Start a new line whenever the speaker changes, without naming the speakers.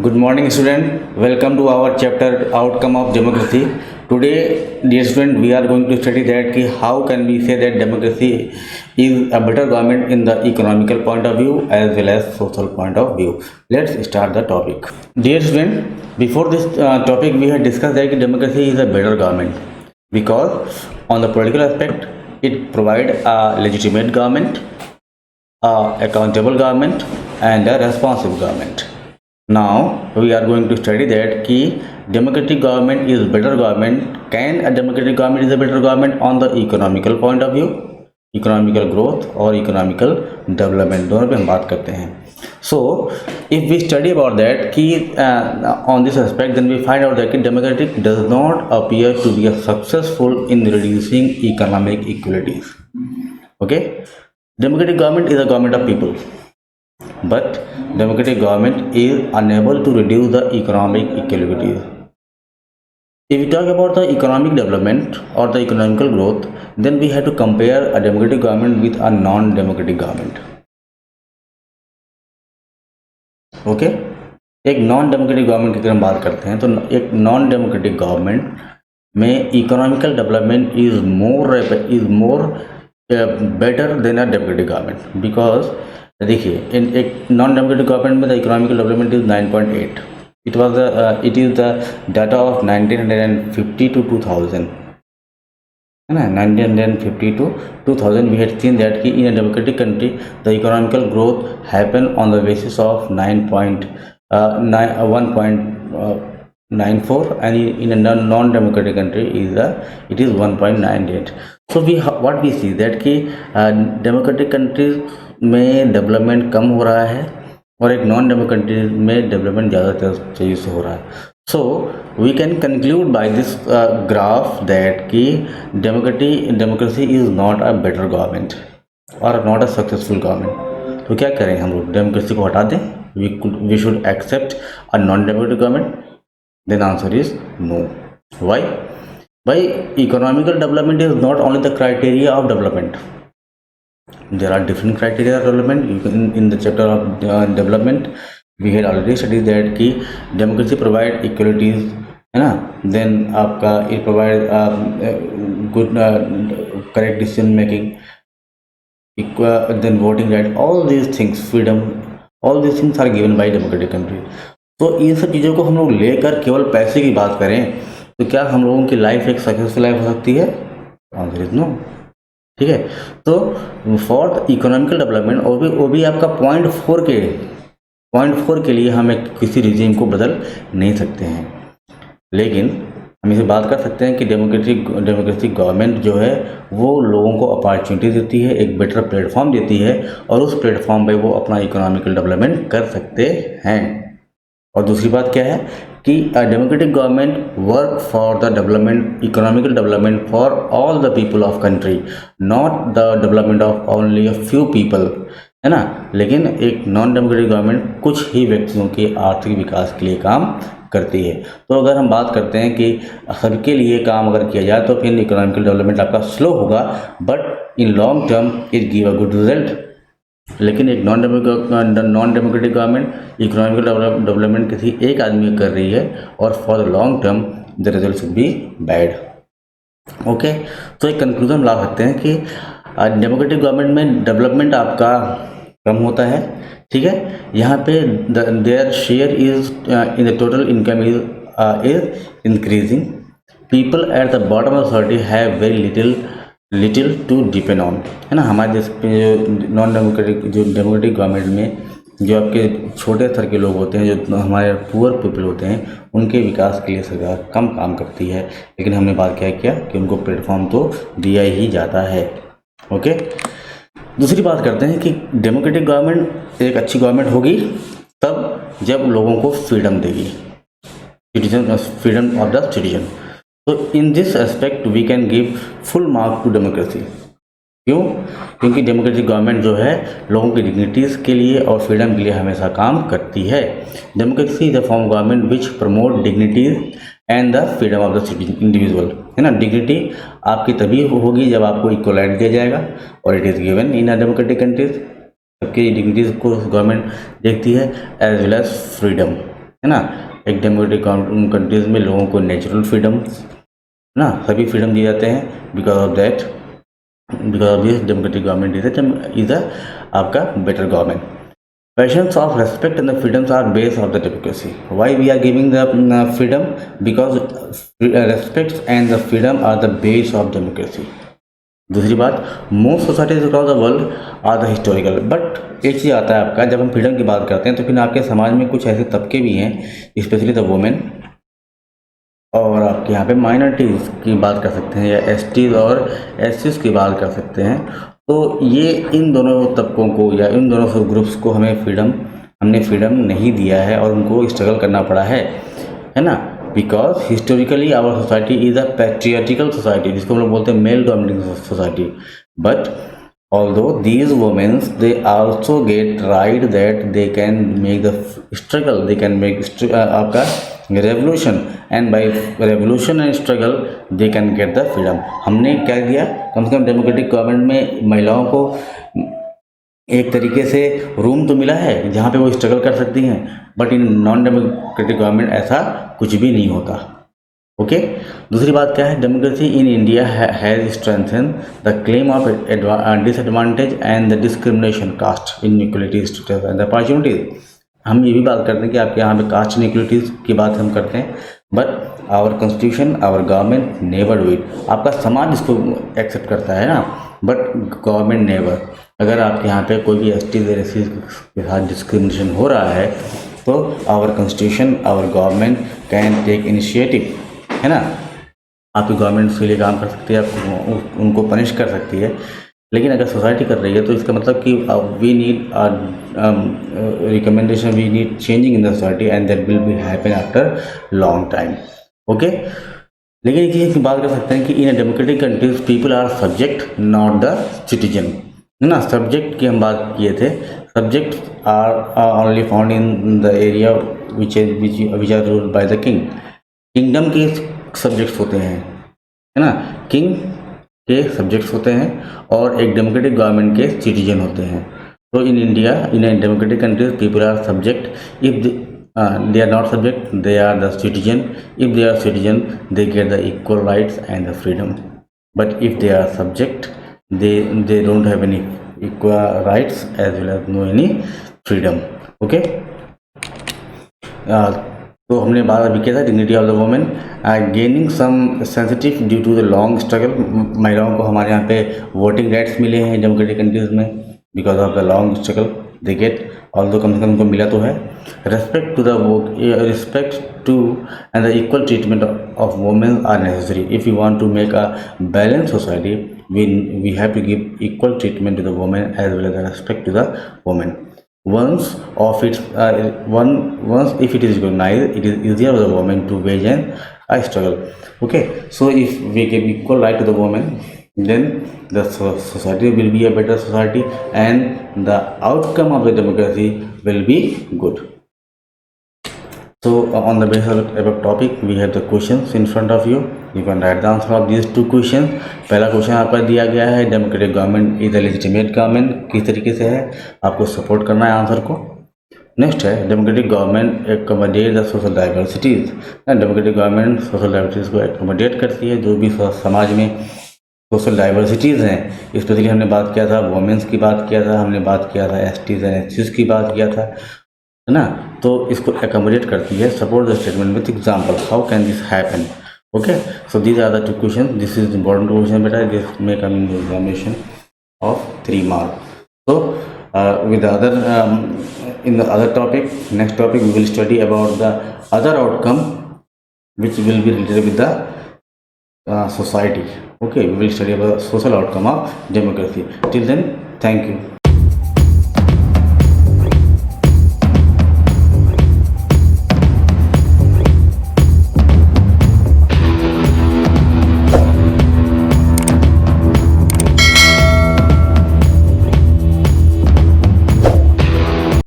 Good morning, student. Welcome to our chapter Outcome of Democracy. Today, dear student, we are going to study that how can we say that democracy is a better government in the economical point of view as well as social point of view. Let's start the topic. Dear student, before this topic, we had discussed that democracy is a better government because on the political aspect, it provides a legitimate government, a accountable government, and a responsive government. Now we are going to study that key democratic government is better government. Can a democratic government is a better government on the economical point of view, economical growth और economical development दोनों पे हम बात करते हैं. So if we study about that key on this aspect, then we find out that democratic does not appear to be successful in reducing economic inequalities. Okay, democratic government is a government of people, but democratic government is unable to reduce the economic inequalities. If we talk about the economic development or the economical growth, then we have to compare a democratic government with a non-democratic government. Okay एक non democratic government की अगर हम बात करते हैं तो एक non democratic government में economical development is more better than a democratic government. Because देखिए इन एक नॉन डेमोक्रेटिक गवर्नमेंट में the economical development is 9.8. It is the data of 1950 to 2000 है ना. 1950 to 2000 we had seen that in a democratic country the economical growth happened on the basis of 1.94 and in a non-democratic country it is 1.98. So what we see that कि democratic countries में development कम हो रहा है और एक non democratic countries में development ज़्यादा तेज़ी से हो रहा है. So we can conclude by this graph that कि democracy is not a better government और नॉट अ सक्सेसफुल गवर्नमेंट. तो क्या करें हम लोग, डेमोक्रेसी को हटा दें, we should accept a non democratic government? Then answer is no. Why economical development is not only the criteria of development. There are different criteria of development. In the chapter of development we had already studied that कि democracy provide equalities है ना. then आपका it provide good correct decision making, then voting right, all these things, freedom, all these things are given by democratic country. तो इन सब चीज़ों को हम लोग लेकर केवल पैसे की बात करें तो क्या हम लोगों की लाइफ एक सक्सेसफुल लाइफ हो सकती है? Answer is no. ठीक है. तो फॉर द इकोनॉमिकल डेवलपमेंट वो भी आपका 0.4 के लिए हम किसी रिजीम को बदल नहीं सकते हैं. लेकिन हम इसे बात कर सकते हैं कि डेमोक्रेटिक गवर्नमेंट जो है वो लोगों को अपॉर्चुनिटी देती है, एक बेटर प्लेटफॉर्म देती है और उस प्लेटफॉर्म पे वो अपना इकोनॉमिकल डेवलपमेंट कर सकते हैं. और दूसरी बात क्या है कि democratic government work for the development, economical development for all the people of country, not the development of only a few people, है ना. लेकिन एक नॉन डेमोक्रेटिक गवर्नमेंट कुछ ही व्यक्तियों के आर्थिक विकास के लिए काम करती है. तो अगर हम बात करते हैं कि सबके लिए काम अगर किया जाए तो फिर इकोनॉमिकल डेवलपमेंट आपका स्लो होगा, but in long term it give a good result. लेकिन एक non democratic government economical development किसी एक आदमी कर रही है और for the long term the result should be bad. Okay. तो एक कंक्लूजन ला सकते हैं कि डेमोक्रेटिक गवर्नमेंट में डेवलपमेंट आपका कम होता है. ठीक है. यहाँ पे their share is in the total income is increasing. People at the bottom of society have very little to depend on, है ना. हमारे देश पे जो नॉन डेमोक्रेटिक डेमोक्रेटिक गवर्नमेंट में जो आपके छोटे स्तर के लोग होते हैं, जो हमारे पुअर पीपल होते हैं, उनके विकास के लिए सरकार कम काम करती है. लेकिन हमने बात क्या किया कि उनको प्लेटफॉर्म तो दिया ही जाता है. ओके. दूसरी बात करते हैं कि डेमोक्रेटिक गवर्नमेंट एक अच्छी गवर्नमेंट होगी तब जब लोगों को फ्रीडम देगी, फ्रीडम ऑफ द सिटीजन. तो in this aspect we can give full mark to democracy. क्यों? क्योंकि डेमोक्रेटिक गवर्नमेंट जो है लोगों की डिग्निटीज़ के लिए और फ्रीडम के लिए हमेशा काम करती है. Democracy is a form government which promote dignities and the freedom of the individual, है ना. डिग्निटी आपकी तभी होगी जब आपको इक्वल राइट दिया जाएगा और it is given in a democratic countries. सबकी डिग्निटीज़ को गवर्नमेंट देखती है एज वेल एज फ्रीडम. है ना। एक डेमोक्रेटिक कंट्रीज में लोगों को नेचुरल फ्रीडम ना सभी फ्रीडम दिए जाते हैं। Because of this democratic government is a आपका better government. Passions of respect and the freedoms are base of the democracy. Why we are giving the freedom? Because respect and the freedom are the base of democracy. दूसरी बात, most societies across the world are the historical. But एक चीज़ आता है आपका, जब हम freedom की बात करते हैं तो फिर आपके समाज में कुछ ऐसे तबके भी हैं, स्पेशली द वुमेन, और आपके यहाँ पे माइनॉरिटीज़ की बात कर सकते हैं, या एसटीज और एससीज की बात कर सकते हैं। तो ये इन दोनों तबकों को या इन दोनों सब ग्रुप्स को हमने फ्रीडम नहीं दिया है और उनको स्ट्रगल करना पड़ा है ना। Because historically our society is a patriarchal society, जिसको हम लोग बोलते हैं male dominating society. But although these women they also get right that they can make the struggle, they can make आपका revolution, and bye revolution and struggle they can get the freedom. हमने क्या किया, कम से कम democratic government में महिलाओं को एक तरीके से रूम तो मिला है जहाँ पे वो स्ट्रगल कर सकती हैं, but in non democratic government ऐसा कुछ भी नहीं होता। ओके दूसरी बात क्या है, democracy in India has strengthen the claim of disadvantage and the discrimination, caste inequality status and opportunities. हम ये भी बात करते हैं कि आपके यहाँ पे कास्ट इनइक्वलिटीज़ की बात हम करते हैं, but our constitution our government never do it. आपका समाज इसको एक्सेप्ट करता है ना, बट गवर्नमेंट नेवर। अगर आपके यहाँ पे कोई भी एस टी के साथ डिस्क्रिमिनेशन हो रहा है तो our constitution our government can take initiative, है ना। आपकी गवर्नमेंट उसके लिए काम कर सकती है, आपको उनको पनिश कर सकती है। लेकिन अगर सोसाइटी कर रही है तो इसका मतलब कि we need recommendation, we need changing in the society and that will be happen after long time. Okay लेकिन एक चीज़ की बात कर सकते हैं कि in democratic countries people are subject not the citizen, है ना। सब्जेक्ट की हम बात किए थे, subject are only found in the area which are ruled by the king. Kingdom के सब्जेक्ट्स होते हैं, है ना, किंग के सब्जेक्ट्स होते हैं और एक डेमोक्रेटिक गवर्नमेंट के सिटीजन होते हैं। तो in India in democratic countries people are subject, if they are not subject they are the citizen, if they are citizen they get the equal rights and the freedom, but if they are subject they don't have any equal rights as well as no any freedom. Okay तो हमने बात अभी किया था dignity of the women gaining some sensitive due to the long struggle. महिलाओं को हमारे यहाँ पे वोटिंग राइट्स मिले हैं डेमोक्रेटिक कंट्रीज में because of the long struggle they get, although कम से कम उनको मिला तो है। Respect to and the equal treatment of women are necessary if you want to make a balance society, we have to give equal treatment to the women as well as the respect to the women. Once if it is recognized, it is easier for the woman to wage a struggle. Okay, so if we give equal right to the woman, then the society will be a better society and the outcome of the democracy will be good. So on the basis of the topic we have the questions in front of you. You can write the answer of these two questions. पहला question आपका दिया गया है democratic government is the legitimate government, किस तरीके से है, आपको सपोर्ट करना है आंसर को। नेक्स्ट है democratic government accommodate the social diversities. Democratic government social diversities को एकोमोडेट करती है, जो भी समाज में सोशल डाइवर्सिटीज़ हैं। स्पेशली हमने बात किया था वुमेन्स की बात किया था, हमने बात किया था एसटीज एंड एससीज की बात किया था, है ना। तो इसको एकोमोडेट करती है। Support the statement with example, how can this happen. Okay so these are the two question, this is important question बेटा, this may come in examination of 3 marks. So with the other in the other topic, next topic we will study about the other outcome which will be related with the society. Okay, we will study about social outcome of democracy. Till then, thank you.